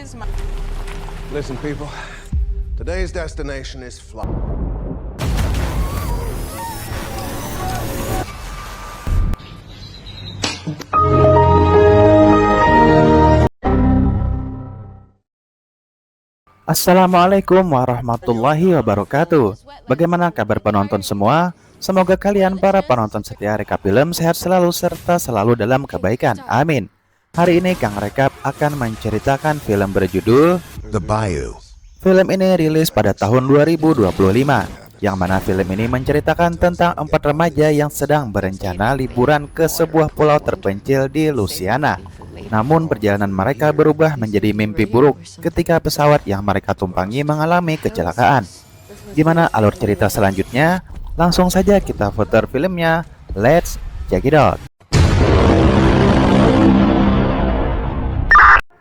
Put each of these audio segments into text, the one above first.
Listen, people. Today's destination is flight. Assalamualaikum warahmatullahi wabarakatuh. Bagaimana kabar penonton semua? Semoga kalian para penonton setia Rekap Film sehat selalu serta selalu dalam kebaikan. Amin. Hari ini Kang Rekap akan menceritakan film berjudul The Bayou. Film ini rilis pada tahun 2025, yang mana film ini menceritakan tentang 4 remaja yang sedang berencana liburan ke sebuah pulau terpencil di Louisiana. Namun perjalanan mereka berubah menjadi mimpi buruk ketika pesawat yang mereka tumpangi mengalami kecelakaan. Gimana alur cerita selanjutnya? Langsung saja kita putar filmnya. Let's check it out.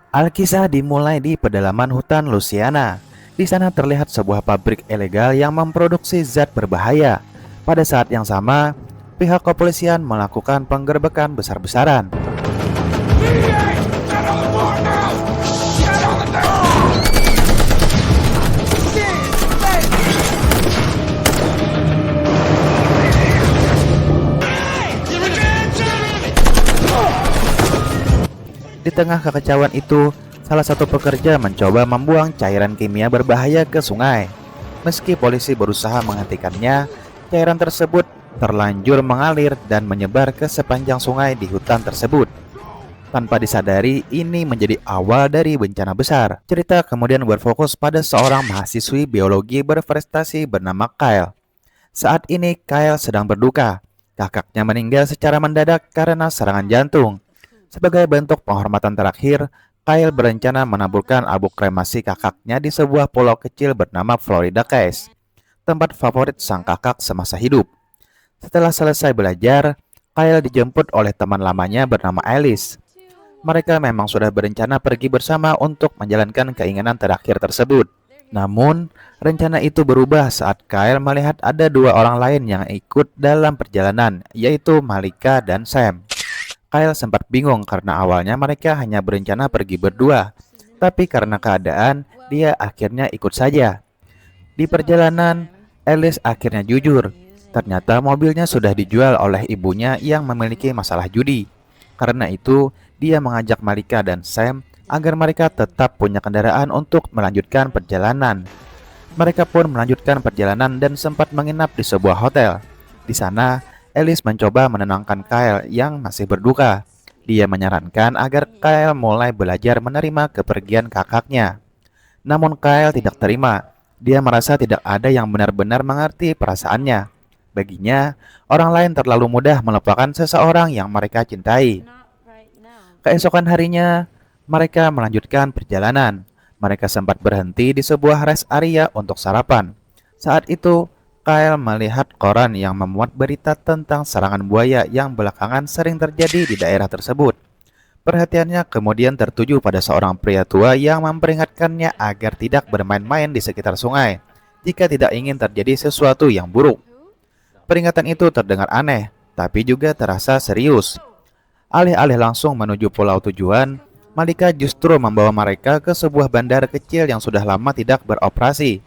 Alkisah dimulai di pedalaman hutan Louisiana. Di sana terlihat sebuah pabrik ilegal yang memproduksi zat berbahaya. Pada saat yang sama, pihak kepolisian melakukan penggerbekan besar-besaran. Di tengah kekacauan itu, salah satu pekerja mencoba membuang cairan kimia berbahaya ke sungai. Meski polisi berusaha menghentikannya, cairan tersebut terlanjur mengalir dan menyebar ke sepanjang sungai di hutan tersebut. Tanpa disadari, ini menjadi awal dari bencana besar. Cerita kemudian berfokus pada seorang mahasiswi biologi berprestasi bernama Kyle. Saat ini Kyle sedang berduka. Kakaknya meninggal secara mendadak karena serangan jantung. Sebagai bentuk penghormatan terakhir, Kyle berencana menaburkan abu kremasi kakaknya di sebuah pulau kecil bernama Florida Keys, tempat favorit sang kakak semasa hidup. Setelah selesai belajar, Kyle dijemput oleh teman lamanya bernama Alice. Mereka memang sudah berencana pergi bersama untuk menjalankan keinginan terakhir tersebut. Namun, rencana itu berubah saat Kyle melihat ada 2 orang lain yang ikut dalam perjalanan, yaitu Malika dan Sam. Kyle sempat bingung karena awalnya mereka hanya berencana pergi berdua, tapi karena keadaan, dia akhirnya ikut saja. Di perjalanan, Alice akhirnya jujur. Ternyata mobilnya sudah dijual oleh ibunya yang memiliki masalah judi. Karena itu, dia mengajak Malika dan Sam agar mereka tetap punya kendaraan untuk melanjutkan perjalanan. Mereka pun melanjutkan perjalanan dan sempat menginap di sebuah hotel. Di sana, Alice mencoba menenangkan Kyle yang masih berduka. Dia menyarankan agar Kyle mulai belajar menerima kepergian kakaknya. Namun Kyle tidak terima. Dia merasa tidak ada yang benar-benar mengerti perasaannya. Baginya, orang lain terlalu mudah melupakan seseorang yang mereka cintai. Keesokan harinya, mereka melanjutkan perjalanan. Mereka sempat berhenti di sebuah rest area untuk sarapan. Saat itu, Kyle melihat koran yang memuat berita tentang serangan buaya yang belakangan sering terjadi di daerah tersebut. Perhatiannya kemudian tertuju pada seorang pria tua yang memperingatkannya agar tidak bermain-main di sekitar sungai jika tidak ingin terjadi sesuatu yang buruk. Peringatan itu terdengar aneh, tapi juga terasa serius. Alih-alih langsung menuju pulau tujuan, Malika justru membawa mereka ke sebuah bandara kecil yang sudah lama tidak beroperasi.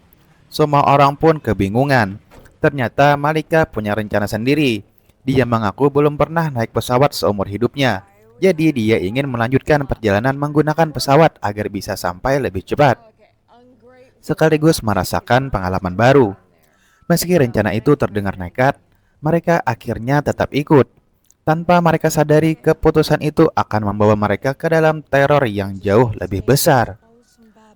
Semua orang pun kebingungan. Ternyata Malika punya rencana sendiri. Dia mengaku belum pernah naik pesawat seumur hidupnya. Jadi dia ingin melanjutkan perjalanan menggunakan pesawat agar bisa sampai lebih cepat, sekaligus merasakan pengalaman baru. Meski rencana itu terdengar nekat, mereka akhirnya tetap ikut. Tanpa mereka sadari, keputusan itu akan membawa mereka ke dalam teror yang jauh lebih besar.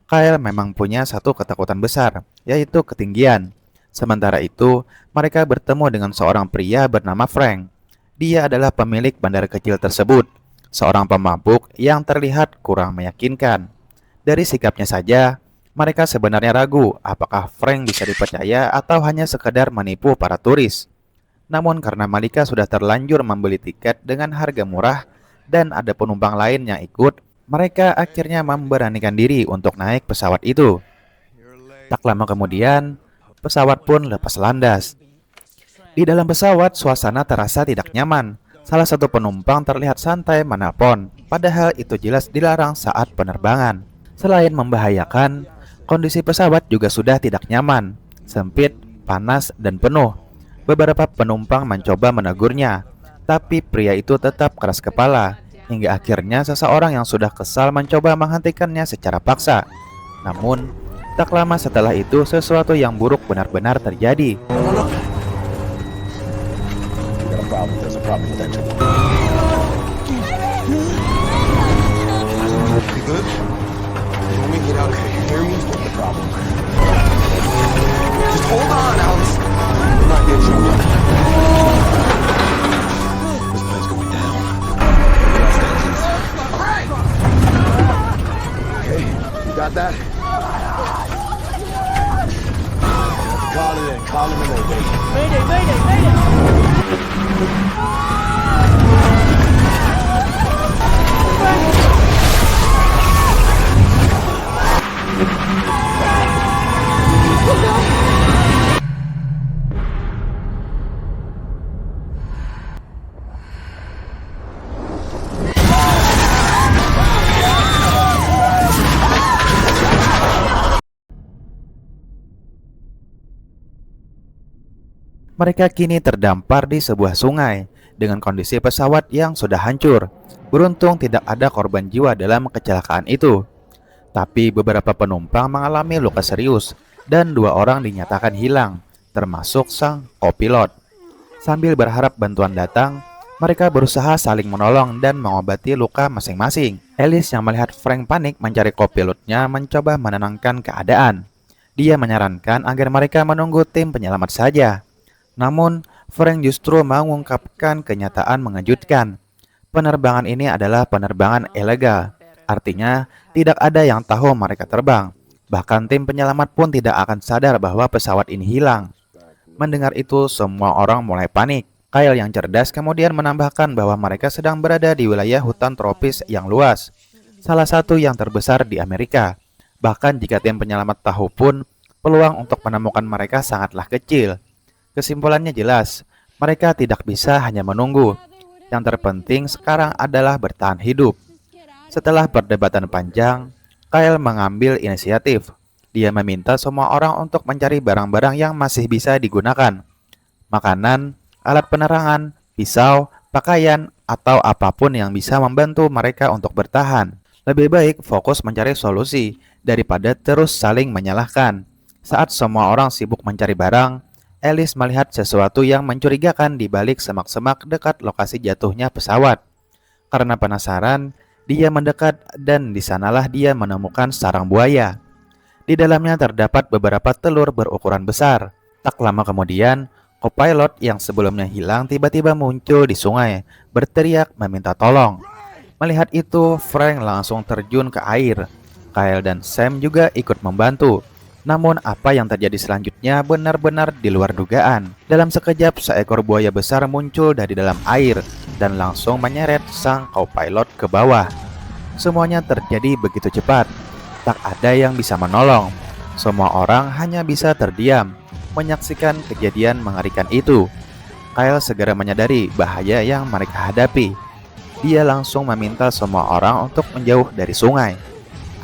Kyle memang punya satu ketakutan besar, yaitu ketinggian. Sementara itu, mereka bertemu dengan seorang pria bernama Frank. Dia adalah pemilik bandara kecil tersebut, seorang pemabuk yang terlihat kurang meyakinkan. Dari sikapnya saja, mereka sebenarnya ragu apakah Frank bisa dipercaya atau hanya sekedar menipu para turis. Namun karena Malika sudah terlanjur membeli tiket dengan harga murah dan ada penumpang lain yang ikut, mereka akhirnya memberanikan diri untuk naik pesawat itu. Tak lama kemudian, pesawat pun lepas landas. Di dalam pesawat, suasana terasa tidak nyaman. Salah satu penumpang terlihat santai menelpon, padahal itu jelas dilarang saat penerbangan. Selain membahayakan, kondisi pesawat juga sudah tidak nyaman, sempit, panas, dan penuh. Beberapa penumpang mencoba menegurnya, tapi pria itu tetap keras kepala, hingga akhirnya seseorang yang sudah kesal mencoba menghentikannya secara paksa. Namun, tak lama setelah itu sesuatu yang buruk benar-benar terjadi. There's a problem with that too. You good? You want me to get out of here? You hear me? What's the problem? Just hold on, Alex. We're not getting you. This plane's going down. Alright! Okay, you got that? Call it in. Call him in there, baby. Mereka kini terdampar di sebuah sungai dengan kondisi pesawat yang sudah hancur. Beruntung tidak ada korban jiwa dalam kecelakaan itu. Tapi beberapa penumpang mengalami luka serius dan 2 orang dinyatakan hilang, termasuk sang kopilot. Sambil berharap bantuan datang, mereka berusaha saling menolong dan mengobati luka masing-masing. Ellis yang melihat Frank panik mencari kopilotnya mencoba menenangkan keadaan. Dia menyarankan agar mereka menunggu tim penyelamat saja. Namun, Frank justru mengungkapkan kenyataan mengejutkan. Penerbangan ini adalah penerbangan ilegal. Artinya, tidak ada yang tahu mereka terbang. Bahkan tim penyelamat pun tidak akan sadar bahwa pesawat ini hilang. Mendengar itu, semua orang mulai panik. Kyle yang cerdas kemudian menambahkan bahwa mereka sedang berada di wilayah hutan tropis yang luas, salah satu yang terbesar di Amerika. Bahkan jika tim penyelamat tahu pun, peluang untuk menemukan mereka sangatlah kecil. Kesimpulannya jelas, mereka tidak bisa hanya menunggu. Yang terpenting sekarang adalah bertahan hidup. Setelah perdebatan panjang, Kyle mengambil inisiatif. Dia meminta semua orang untuk mencari barang-barang yang masih bisa digunakan. Makanan, alat penerangan, pisau, pakaian, atau apapun yang bisa membantu mereka untuk bertahan. Lebih baik fokus mencari solusi daripada terus saling menyalahkan. Saat semua orang sibuk mencari barang, Ellis melihat sesuatu yang mencurigakan di balik semak-semak dekat lokasi jatuhnya pesawat. Karena penasaran, dia mendekat dan di sanalah dia menemukan sarang buaya. Di dalamnya terdapat beberapa telur berukuran besar. Tak lama kemudian, kopilot yang sebelumnya hilang tiba-tiba muncul di sungai, berteriak meminta tolong. Melihat itu, Frank langsung terjun ke air. Kyle dan Sam juga ikut membantu. Namun apa yang terjadi selanjutnya benar-benar di luar dugaan. Dalam sekejap seekor buaya besar muncul dari dalam air dan langsung menyeret sang co-pilot ke bawah. Semuanya terjadi begitu cepat. Tak ada yang bisa menolong. Semua orang hanya bisa terdiam menyaksikan kejadian mengerikan itu. Kyle segera menyadari bahaya yang mereka hadapi. Dia langsung meminta semua orang untuk menjauh dari sungai.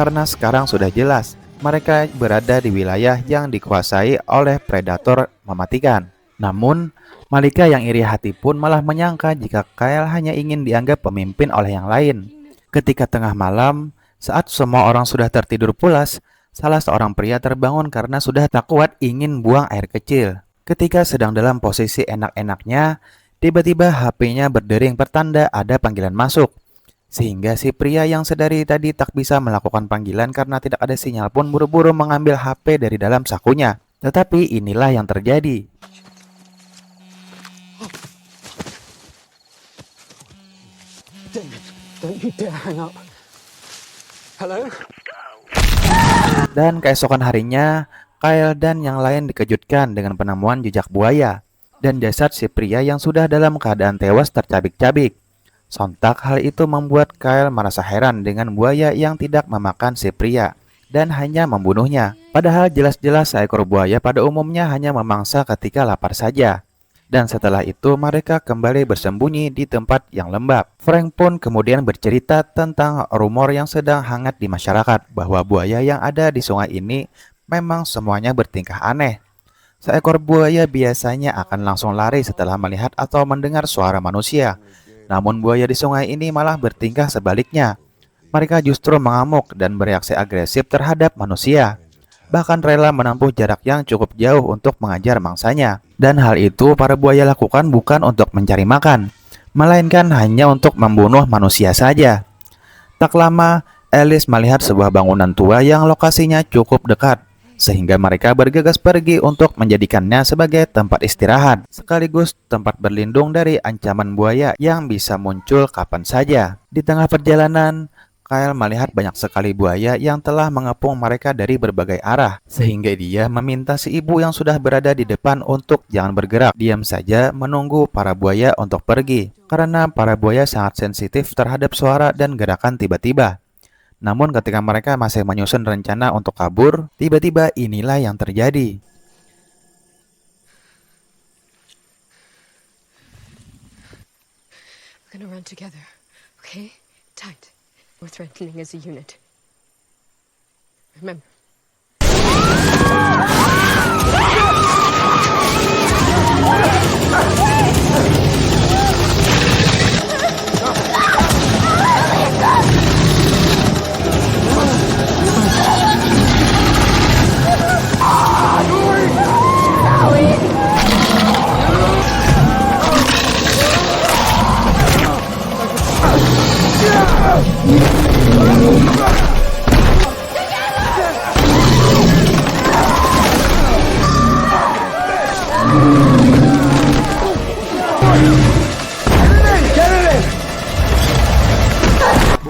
Karena sekarang sudah jelas mereka berada di wilayah yang dikuasai oleh predator mematikan. Namun, Malika yang iri hati pun malah menyangka jika Kyle hanya ingin dianggap pemimpin oleh yang lain. Ketika tengah malam, saat semua orang sudah tertidur pulas, salah seorang pria terbangun karena sudah tak kuat ingin buang air kecil. Ketika sedang dalam posisi enak-enaknya, tiba-tiba HP-nya berdering pertanda ada panggilan masuk. Sehingga si pria yang sedari tadi tak bisa melakukan panggilan karena tidak ada sinyal pun buru-buru mengambil HP dari dalam sakunya. Tetapi inilah yang terjadi. Dan keesokan harinya, Kyle dan yang lain dikejutkan dengan penemuan jejak buaya dan jasad si pria yang sudah dalam keadaan tewas tercabik-cabik. Sontak hal itu membuat Kyle merasa heran dengan buaya yang tidak memakan si pria dan hanya membunuhnya. Padahal jelas-jelas seekor buaya pada umumnya hanya memangsa ketika lapar saja. Dan setelah itu mereka kembali bersembunyi di tempat yang lembab. Frank pun kemudian bercerita tentang rumor yang sedang hangat di masyarakat bahwa buaya yang ada di sungai ini memang semuanya bertingkah aneh. Seekor buaya biasanya akan langsung lari setelah melihat atau mendengar suara manusia. Namun buaya di sungai ini malah bertingkah sebaliknya. Mereka justru mengamuk dan bereaksi agresif terhadap manusia, bahkan rela menempuh jarak yang cukup jauh untuk mengajar mangsanya. Dan hal itu para buaya lakukan bukan untuk mencari makan, melainkan hanya untuk membunuh manusia saja. Tak lama, Alice melihat sebuah bangunan tua yang lokasinya cukup dekat, sehingga mereka bergegas pergi untuk menjadikannya sebagai tempat istirahat, sekaligus tempat berlindung dari ancaman buaya yang bisa muncul kapan saja. Di tengah perjalanan, Kyle melihat banyak sekali buaya yang telah mengepung mereka dari berbagai arah, sehingga dia meminta si ibu yang sudah berada di depan untuk jangan bergerak, diam saja menunggu para buaya untuk pergi, karena para buaya sangat sensitif terhadap suara dan gerakan tiba-tiba. Namun ketika mereka masih menyusun rencana untuk kabur, tiba-tiba inilah yang terjadi. We're gonna run together, okay? Tight. We're threatening as a unit. Remember.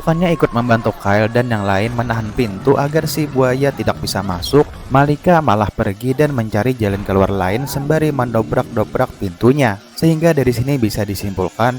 Bukannya ikut membantu Kyle dan yang lain menahan pintu agar si buaya tidak bisa masuk, Malika malah pergi dan mencari jalan keluar lain sembari mendobrak-dobrak pintunya. Sehingga dari sini bisa disimpulkan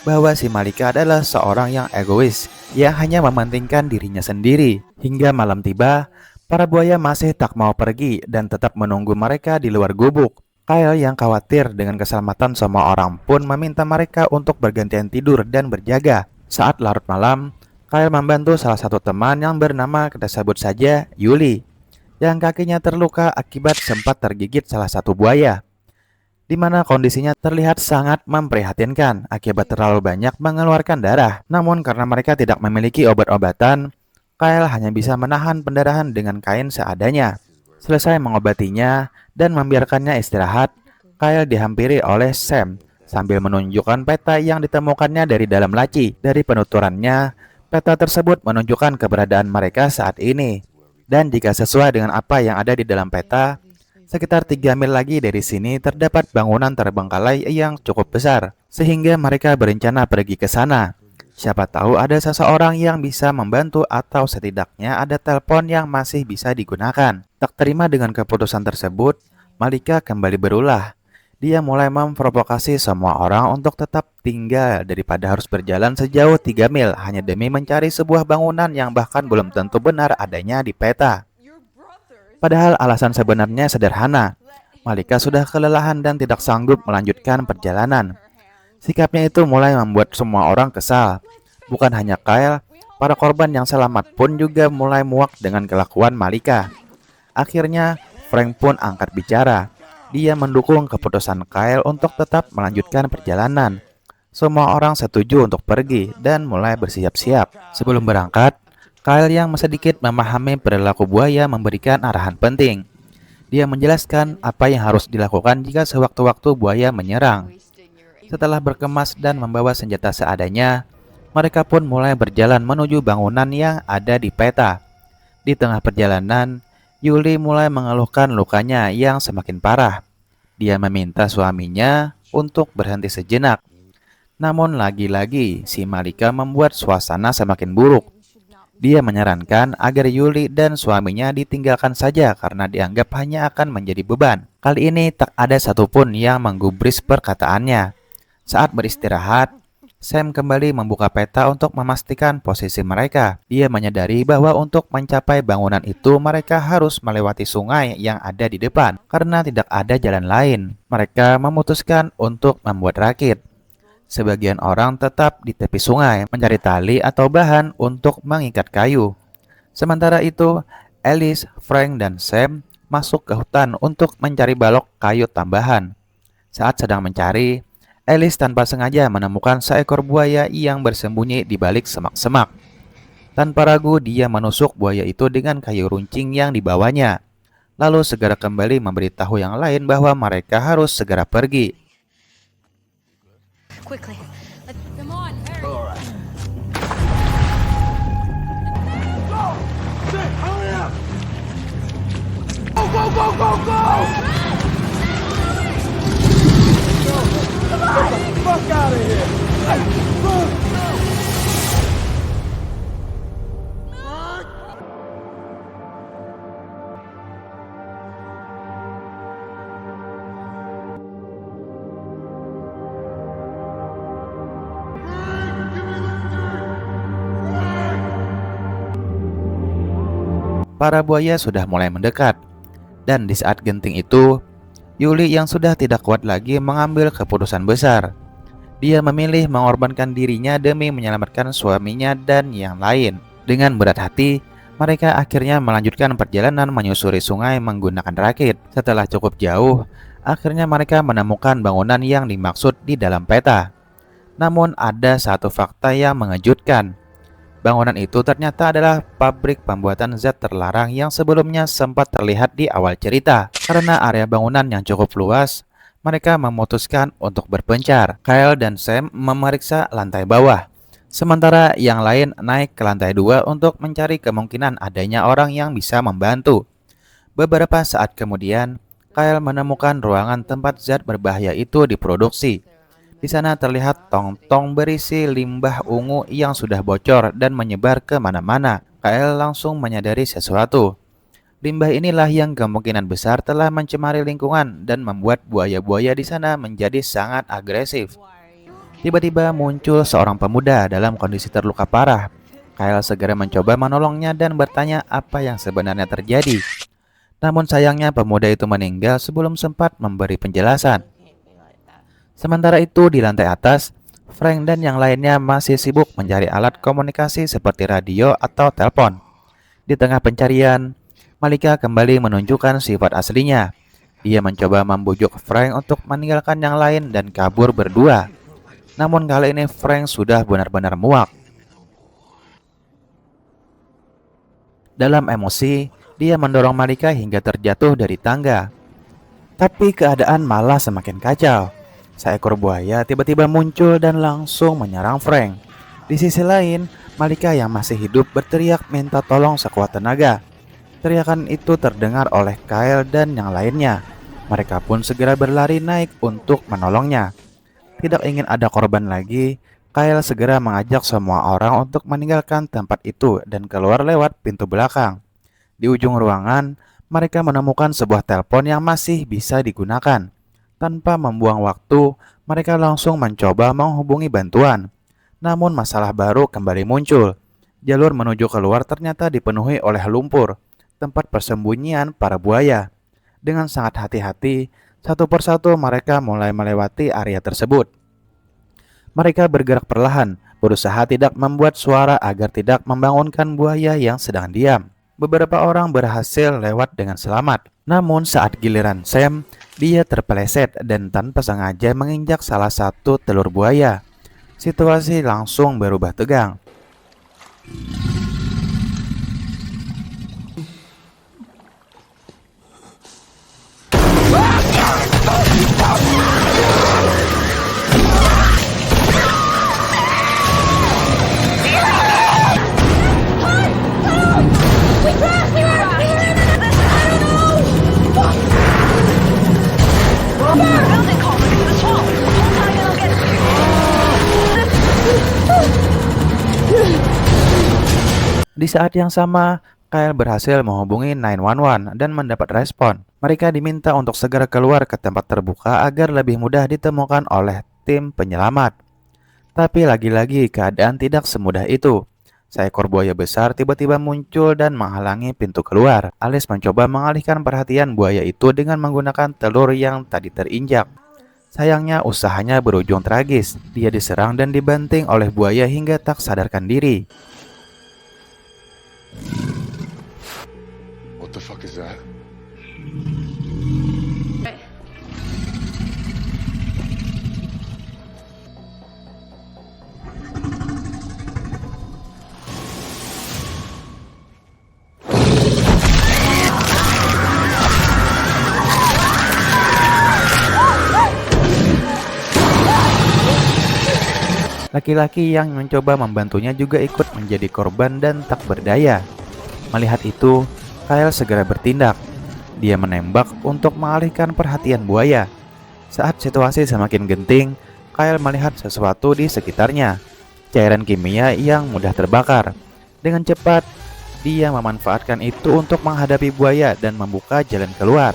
bahwa si Malika adalah seorang yang egois yang hanya mementingkan dirinya sendiri. Hingga malam tiba, para buaya masih tak mau pergi dan tetap menunggu mereka di luar gubuk. Kyle yang khawatir dengan keselamatan semua orang pun meminta mereka untuk bergantian tidur dan berjaga. Saat larut malam, Kyle membantu salah satu teman yang bernama kita sebut saja Yuli, yang kakinya terluka akibat sempat tergigit salah satu buaya, di mana kondisinya terlihat sangat memprihatinkan akibat terlalu banyak mengeluarkan darah. Namun karena mereka tidak memiliki obat-obatan, Kyle hanya bisa menahan pendarahan dengan kain seadanya. Selesai mengobatinya dan membiarkannya istirahat, Kyle dihampiri oleh Sam sambil menunjukkan peta yang ditemukannya dari dalam laci. Dari penuturannya, peta tersebut menunjukkan keberadaan mereka saat ini. Dan jika sesuai dengan apa yang ada di dalam peta, sekitar 3 mil lagi dari sini terdapat bangunan terbengkalai yang cukup besar, sehingga mereka berencana pergi ke sana. Siapa tahu ada seseorang yang bisa membantu atau setidaknya ada telepon yang masih bisa digunakan. Tak terima dengan keputusan tersebut, Malika kembali berulah. Dia mulai memprovokasi semua orang untuk tetap tinggal daripada harus berjalan sejauh 3 mil hanya demi mencari sebuah bangunan yang bahkan belum tentu benar adanya di peta. Padahal alasan sebenarnya sederhana. Malika sudah kelelahan dan tidak sanggup melanjutkan perjalanan. Sikapnya itu mulai membuat semua orang kesal. Bukan hanya Kyle, para korban yang selamat pun juga mulai muak dengan kelakuan Malika. Akhirnya, Frank pun angkat bicara. Dia mendukung keputusan Kyle untuk tetap melanjutkan perjalanan. Semua orang setuju untuk pergi dan mulai bersiap-siap. Sebelum berangkat, Kyle yang sedikit memahami perilaku buaya memberikan arahan penting. Dia menjelaskan apa yang harus dilakukan jika sewaktu-waktu buaya menyerang. Setelah berkemas dan membawa senjata seadanya, mereka pun mulai berjalan menuju bangunan yang ada di peta. Di tengah perjalanan, Yuli mulai mengeluhkan lukanya yang semakin parah. Dia meminta suaminya untuk berhenti sejenak. Namun lagi-lagi si Malika membuat suasana semakin buruk. Dia menyarankan agar Yuli dan suaminya ditinggalkan saja karena dianggap hanya akan menjadi beban. Kali ini tak ada satupun yang menggubris perkataannya. Saat beristirahat, Sam kembali membuka peta untuk memastikan posisi mereka. Dia menyadari bahwa untuk mencapai bangunan itu mereka harus melewati sungai yang ada di depan karena tidak ada jalan lain. Mereka memutuskan untuk membuat rakit. Sebagian orang tetap di tepi sungai mencari tali atau bahan untuk mengikat kayu. Sementara itu, Alice, Frank, dan Sam masuk ke hutan untuk mencari balok kayu tambahan. Saat sedang mencari, Alice tanpa sengaja menemukan seekor buaya yang bersembunyi di balik semak-semak. Tanpa ragu, dia menusuk buaya itu dengan kayu runcing yang dibawanya. Lalu segera kembali memberitahu yang lain bahwa mereka harus segera pergi. Quickly. Come on, hurry. Para buaya sudah mulai mendekat. Dan di saat genting itu, Yuli yang sudah tidak kuat lagi mengambil keputusan besar. Dia memilih mengorbankan dirinya demi menyelamatkan suaminya dan yang lain. Dengan berat hati, mereka akhirnya melanjutkan perjalanan menyusuri sungai menggunakan rakit. Setelah cukup jauh, akhirnya mereka menemukan bangunan yang dimaksud di dalam peta. Namun ada satu fakta yang mengejutkan. Bangunan itu ternyata adalah pabrik pembuatan zat terlarang yang sebelumnya sempat terlihat di awal cerita. Karena area bangunan yang cukup luas, mereka memutuskan untuk berpencar. Kyle dan Sam memeriksa lantai bawah, sementara yang lain naik ke lantai 2 untuk mencari kemungkinan adanya orang yang bisa membantu. Beberapa saat kemudian, Kyle menemukan ruangan tempat zat berbahaya itu diproduksi. Di sana terlihat tong-tong berisi limbah ungu yang sudah bocor dan menyebar ke mana-mana. Kyle langsung menyadari sesuatu. Limbah inilah yang kemungkinan besar telah mencemari lingkungan dan membuat buaya-buaya di sana menjadi sangat agresif. Tiba-tiba muncul seorang pemuda dalam kondisi terluka parah. Kyle segera mencoba menolongnya dan bertanya apa yang sebenarnya terjadi. Namun sayangnya pemuda itu meninggal sebelum sempat memberi penjelasan. Sementara itu di lantai atas, Frank dan yang lainnya masih sibuk mencari alat komunikasi seperti radio atau telepon. Di tengah pencarian, Malika kembali menunjukkan sifat aslinya. Dia mencoba membujuk Frank untuk meninggalkan yang lain dan kabur berdua. Namun kali ini Frank sudah benar-benar muak. Dalam emosi, dia mendorong Malika hingga terjatuh dari tangga. Tapi keadaan malah semakin kacau. Seekor buaya tiba-tiba muncul dan langsung menyerang Frank. Di sisi lain, Malika yang masih hidup berteriak minta tolong sekuat tenaga. Teriakan itu terdengar oleh Kyle dan yang lainnya. Mereka pun segera berlari naik untuk menolongnya. Tidak ingin ada korban lagi, Kyle segera mengajak semua orang untuk meninggalkan tempat itu dan keluar lewat pintu belakang. Di ujung ruangan, mereka menemukan sebuah telepon yang masih bisa digunakan. Tanpa membuang waktu, mereka langsung mencoba menghubungi bantuan. Namun masalah baru kembali muncul. Jalur menuju keluar ternyata dipenuhi oleh lumpur, tempat persembunyian para buaya. Dengan sangat hati-hati, satu persatu mereka mulai melewati area tersebut. Mereka bergerak perlahan, berusaha tidak membuat suara agar tidak membangunkan buaya yang sedang diam. Beberapa orang berhasil lewat dengan selamat. Namun saat giliran Sam, dia terpeleset dan tanpa sengaja menginjak salah satu telur buaya. Situasi langsung berubah tegang. Di saat yang sama, Kyle berhasil menghubungi 911 dan mendapat respon. Mereka diminta untuk segera keluar ke tempat terbuka agar lebih mudah ditemukan oleh tim penyelamat. Tapi lagi-lagi keadaan tidak semudah itu. Seekor buaya besar tiba-tiba muncul dan menghalangi pintu keluar. Alice mencoba mengalihkan perhatian buaya itu dengan menggunakan telur yang tadi terinjak. Sayangnya usahanya berujung tragis. Dia diserang dan dibanting oleh buaya hingga tak sadarkan diri. What the fuck is that? Laki-laki yang mencoba membantunya juga ikut menjadi korban dan tak berdaya. Melihat itu, Kyle segera bertindak. Dia menembak untuk mengalihkan perhatian buaya. Saat situasi semakin genting, Kyle melihat sesuatu di sekitarnya. Cairan kimia yang mudah terbakar. Dengan cepat, dia memanfaatkan itu untuk menghadapi buaya dan membuka jalan keluar.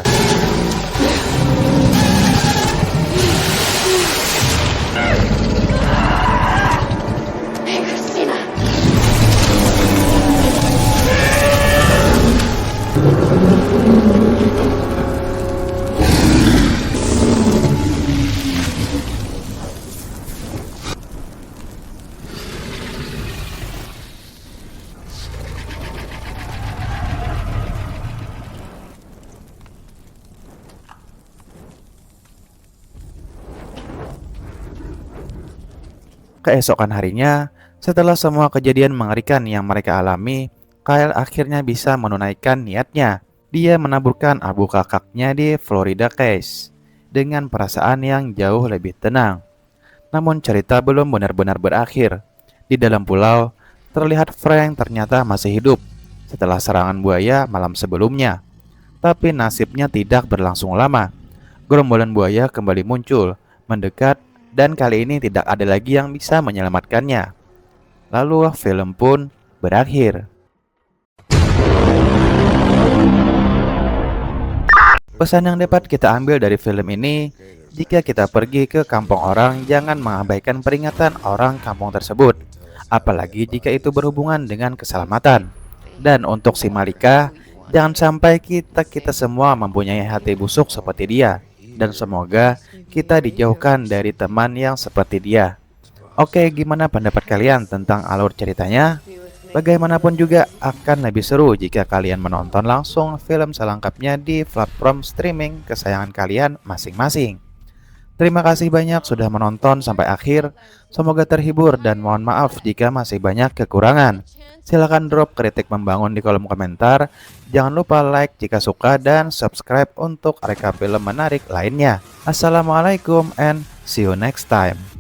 Keesokan harinya, setelah semua kejadian mengerikan yang mereka alami, Kyle akhirnya bisa menunaikan niatnya. Dia menaburkan abu kakaknya di Florida Keys dengan perasaan yang jauh lebih tenang. Namun cerita belum benar-benar berakhir. Di dalam pulau, terlihat Frank ternyata masih hidup setelah serangan buaya malam sebelumnya. Tapi nasibnya tidak berlangsung lama. Gerombolan buaya kembali muncul, mendekat, dan kali ini tidak ada lagi yang bisa menyelamatkannya. Lalu film pun berakhir. Pesan yang dapat kita ambil dari film ini, jika kita pergi ke kampung orang, jangan mengabaikan peringatan orang kampung tersebut, apalagi jika itu berhubungan dengan keselamatan. Dan untuk si Malika, jangan sampai kita semua mempunyai hati busuk seperti dia. Dan semoga kita dijauhkan dari teman yang seperti dia. Oke, gimana pendapat kalian tentang alur ceritanya? Bagaimanapun juga akan lebih seru jika kalian menonton langsung film selengkapnya di platform streaming kesayangan kalian masing-masing. Terima kasih banyak sudah menonton sampai akhir. Semoga terhibur dan mohon maaf jika masih banyak kekurangan. Silahkan drop kritik membangun di kolom komentar. Jangan lupa like jika suka dan subscribe untuk reka film menarik lainnya. Assalamualaikum and see you next time.